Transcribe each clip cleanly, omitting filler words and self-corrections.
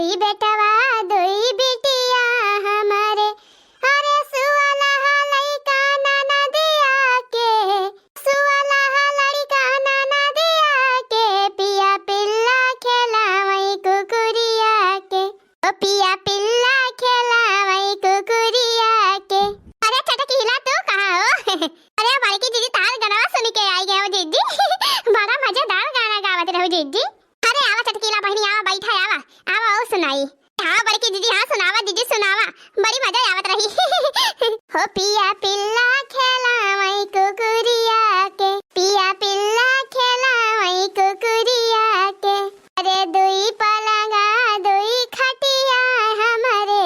दुई बेटवा दुई बिटिया हमारे, अरे सुअला लइका नाना दिया के, सुअला लइका नाना दिया के, पिया पिल्ला खेलावई कुकुरिया के, ओ पिया पिल्ला खेलावई कुकुरिया के। अरे चटकी हिला तू कहाँ हो? अरे बड़की दीदी तार गाना सुन के आई गए हो दीदी। बड़ा मजेदार गाना गावत रहो दीदी। अरे आवा चटकीला बहनी आवा बैठा आवा आवा ओ सुनाई। हाँ बड़की दीदी हाँ सुनावा दीदी सुनावा, बड़ी मजा आवत रही। हो पिया पिल्ला खेलावई कुकुरिया के, पिया पिल्ला खेलावई कुकुरिया के, अरे दुई पलंगा दुई खटिया हमारे,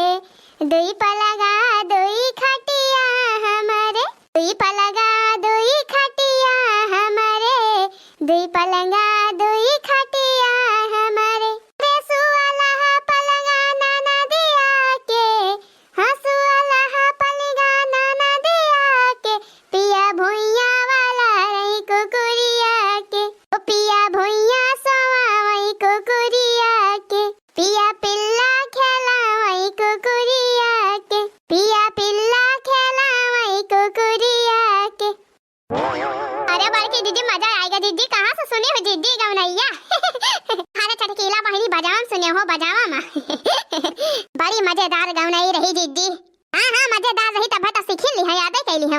दुई पलंगा दुई खटिया हमारे, दुई पलंगा दुई खटिया हमारे, दुई पलंगा दुई खटिया हमारे, रे सुअला पलंगा नाना दिया के, हाँ सुअला पलंगा नाना दिया के, पिया भुइया वाला रही कुकुरिया के, ओ पिया भुइया सोवावई कुकुरिया के, पिया पिल्ला खेलावई कुकुरिया के, पिया पिल्ला खेलावई कुकुरिया के। अरे बड़की दीदी मजा आएगा दीदी, कहाँ से सुने हो दीदी गवनैया? अरे चटकीला बहनी बजावन सुने हो बजावा माँ। बड़ी मजेदार गवनई रही दीदी। हाँ हाँ मजेदार रही तब तो सीख ली है, याद कैली है।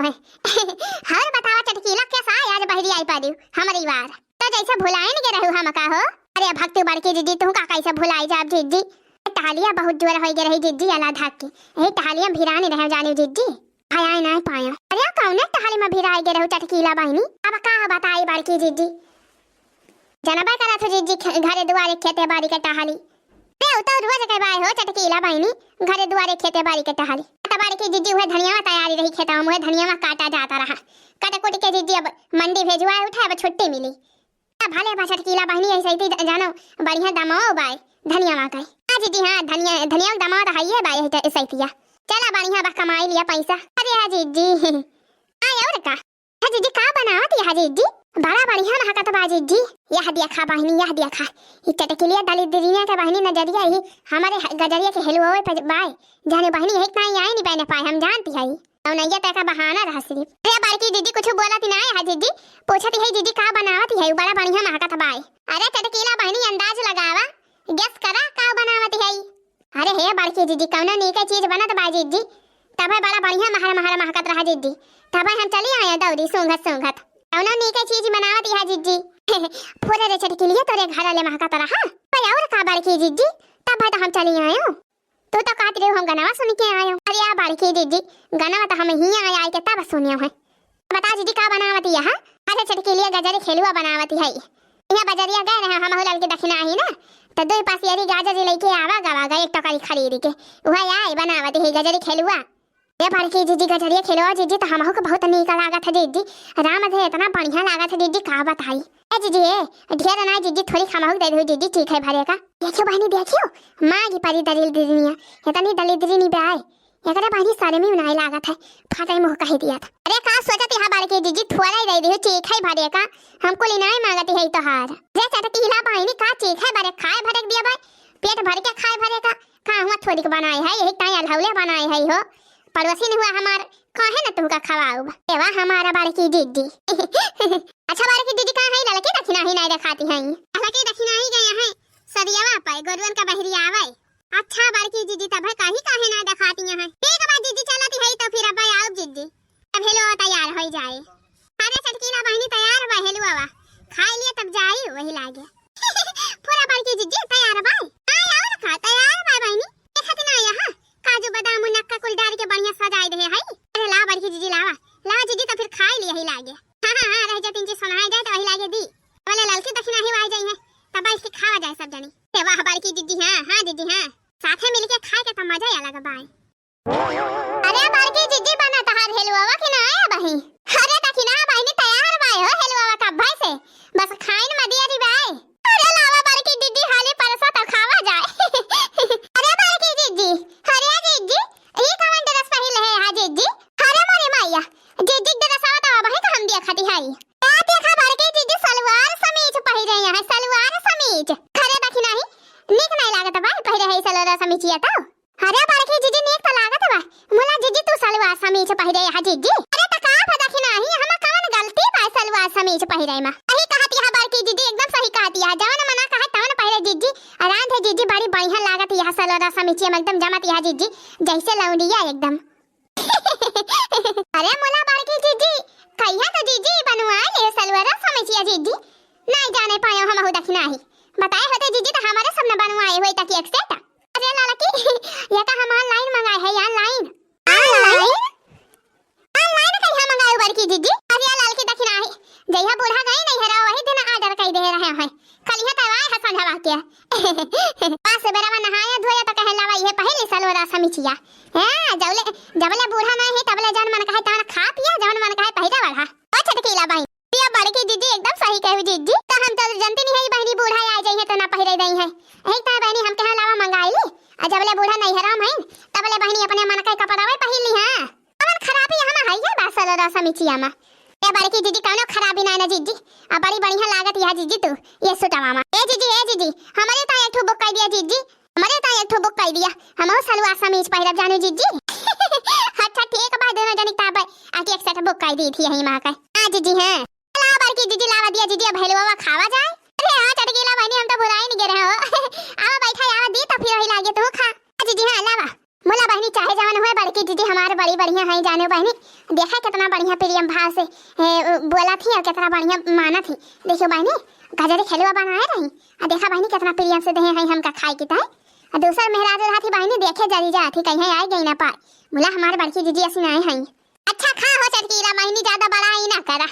हर बतावा चटकीला कैसा आज बहरी आई पारी हमारी बार तो जैसे भुलाए नहीं रहू हम का हो। अरे भक्ति बड़की दीदी तू का कैसे भुलाई जाब दीदी? टहलिया बहुत जोर हो गई रही दीदी अला धाक के, यही टहलिया भिराने रह जानी दीदी, आया नहीं पाया। अरे कौन टहली में भिराई गए रहो चटकीला बहनी? अब का बताई बड़की दीदी? जनबा करा था दीदी घरे दुआरे खेते बाड़ी के टहली, तो रोज के बाय हो चटकीला बहनी घरे दुआरे खेते बाड़ी के टहली। तबाड़ी की दीदी हुए धनिया तैयारी रही खेता में, धनिया काटा जाता रहा, काटा कुट के दीदी अब मंडी भेजवाए उठाए, अब छुट्टी मिली। भले बा चटकीला बहनी ऐसे ही जानो बढ़िया दमाओ बाय धनिया मा कई। हाँ दीदी हाँ धनिया धनिया दमाओ तो है बाय ऐसे ही चला बढ़िया बा कमाई लिया पैसा। अरे हाँ दीदी आया और का हाँ दीदी का बनावत है दीदी? बड़ा बढ़िया महकत बा दीदी। यह दिया खा बहनी यह दिया खा, चटकीलिया दली दुनिया के बहनी नजरिया ही हमारे गजरिया के हेलुआ पे बाय जाने बहनी है इतना आई नहीं पहने पाए हम जानती है नैया तय का बहाना रहा सिर्फ। अरे बड़की दीदी कुछ बोलती ना है दीदी, पूछती है दीदी का बनावत है? बड़ा बढ़िया महकत बाय। अरे चटकीला बहनी अंदाज लगावा गेस करा का बनावत है? अरे हे बड़की दीदी कौनो नीके चीज बनत बा दीदी, तब बड़ा बढ़िया महर महकत रहा दीदी, तब हम चली आए दौड़ी सूंघत सूंघत कौनो नीके चीज बनावत है दीदी। पूरे रे चटकीलिया तोरे घर ले महकत रहा पर और का बड़की दीदी? तब तो हम चली आयो, तू तो कहती रहो हम गनवा सुन के आयो। अरे आ बड़की दीदी गनवा तो हम ही आए के तब सुनियो है। बता दीदी का बनावत है? अरे चटकीलिया गजरी खेलुआ बनावत है। यहाँ बजरिया गए रहे हम हुलल के दखना ही ना, तो दो पास यारी गाजर लेके आवा गवा एक टोकरी खरीद के वह आई बनावत है गजरी खेलुआ। ये बड़की दीदी गजरिया खेलुआ दीदी तो हमहु को बहुत नीक लागत है दीदी, राम थे इतना बढ़िया लागत है दीदी का बताई। ए दीदी ए ढेर ना दीदी थोड़ी खमहु दे दो दीदी ठीक है भरे का। देखियो बहनी देखियो माँ की परी दलील दीदी इतनी दलिद्री नहीं बाय एकरा बहनी सारे में उनाई लागत है फाटे मुंह कह दिया था। अरे का सोचत है बड़की दीदी थोड़ा ही दे दी ठीक है भरे का, हमको लेना ही मांगती है तो हार रे चटकीला बहनी का ठीक है भरे खाए भरक दिया भाई पेट भर के खाए भरे का हुआ थोड़ी बनाए है यही ताई अलहौले बनाए है हो पड़ोसी ने हुआ हमार कहे ना तुमका खवाऊ एवा हमारा बड़की दीदी। अच्छा बड़की दीदी कहाँ है? लड़की दक्षिणा ही नहीं दिखाती है, लड़की दक्षिणा ही गए हैं सरियावा पाए गोरुवन का बहरी आवे। अच्छा बड़की दीदी तब कहीं काहे ना दिखाती है? ठीक है दीदी चलती है तो फिर अब आओ दीदी अब हेलो तैयार हो जाए। अरे चटकीला बहनी तैयार बा हेलो आवा खाई लिए तब जाई वही लागे। पूरा बड़की दीदी तैयार बा आय और खा तैयार बा बहनी देखत ना यहाँ काजू बादाम मुनक्का कुल डाल के बढ़िया सजाई दे है। अरे ला बड़की दीदी लावा ला दीदी तो फिर खाई लिए ही लागे। हाँ हाँ हाँ रह जा तीन चीज सुनाई जाए तो वही लागे दी बोले ललकी दक्षिणा ही आ जाई है तब इसके खावा जाए सब जनी। वाह बड़की दीदी हाँ हाँ दीदी हाँ साथ में मिलके खाए के तो मजा ही अलग बाय। अरे बड़की दीदी बना तहार हेलुआ कि ना आया बही? अरे दक्षिणा बहनी तैयार बाय हो हेलुआ का भाई से बस खाइन मदिया दी बाय। अरे लावा बड़की दीदी हाली परसा तो खावा जाए। अरे बड़की दीदी अरे दीदी ये कौन ड्रेस पहले है? हां दीदी अरे मोरे मैया दीदी ड्रेस आवत बही तो हम दिया खाती हाई आ देखा बड़की दीदी सलवार समीज पहिरे है सलवार समीज खरे दक्षिणा ही निक नहीं लागत भाई पहिरे है सलवार समीचिया तो अरे बारकी जीजी नेक तो लागत बा मोला जीजी तू सलवार समीच पहिरे हा जीजी अरे त का फायदा कि नाही हम कौन गलती बा सलवार समीच पहिरे में सही कहती है बारकी जीजी एकदम सही कहती है जवन मना कहे तवन पहिरे जीजी आराम है जीजी बड़ी बढ़िया लागत यह सलवार समीचिया में एकदम जमत यह जीजी जैसे लौंडिया एकदम अरे मोला बारकी जीजी कहिया तो जीजी बनवाए ले सलवार समीचिया जीजी नहीं जाने पायो हम हो दखना ही बताए होते जीजी तो हमारे सब न बनवाए हुए तक एक सेट अरे लाला की ये का हम ऑनलाइन मंगाए है यार ऑनलाइन ऑनलाइन कहिया मंगाए बारकी जीजी अरे लाल की दखना ही जइहा बूढ़ा गई नहीं हरा वही दिन ऑर्डर कर दे रहे हैं कलिया तवाए है संझवा के पास बेरा में नहाया धोया तो कहे लावा ये पहले सलवार समीचिया हां जबले बूढ़ा नहीं है तबले जन मन कहे तान खा पिया जन मन कहे पहिरा वाला ओ छटकीला भाई ये बड़की जीजी एकदम सही कहू जीजी तो हम तो जानती नहीं है बहनी बूढ़ा आ जाई है तो ना पहिरे दई है एक ता बहनी हम कहे लावा मंगाई ली आ जबले बूढ़ा नहीं हराम है तबले बहनी अपने मन के कपड़ा वे पहिन ली हां अमन खराबी हम है ये बासल समीचिया में ये बड़की जीजी कोनो खराबी ना जीजी आ बड़ी बढ़िया लागत यह जीजी तू ये सुटवा में ए जीजी हमारे ता एक ठो बुक कर दिया जीजी हमारे ता एक ठो बुक कर दिया हम सलवार समीज पहिरब जानू जीजी अच्छा ठीक बा दोनों जनी ताब आके एक सेट बुक कर दी थी यही मां का हां जीजी हां लावा बारकी जीजी लावा दिया जीजी अब हेलवा खावा जाए अरे हां चटकीला बहनी हम तो बुराई नहीं करे हो आवा बैठा आवा दी तो फिर वही लागे तो खा जीजी हां लावा मोला बहनी चाहे जवन होए बड़की जीजी हमारे बड़ी बढ़िया है जानो बहनी देखा कितना बढ़िया प्रियम भाव से बोला थी और कितना बढ़िया माना थी देखो बहनी गजरे खेलवा बनाए रही आ देखा बहनी कितना प्रियम से दे है हमका खाए की ताई आ दूसर मेहराज रहा थी बहनी देखे जरी जा थी कहीं आई गई ना पाए मोला हमारे बड़की जीजी ऐसी नहीं है अच्छा खा हो चटकीला बहनी ज्यादा बड़ा ही ना करा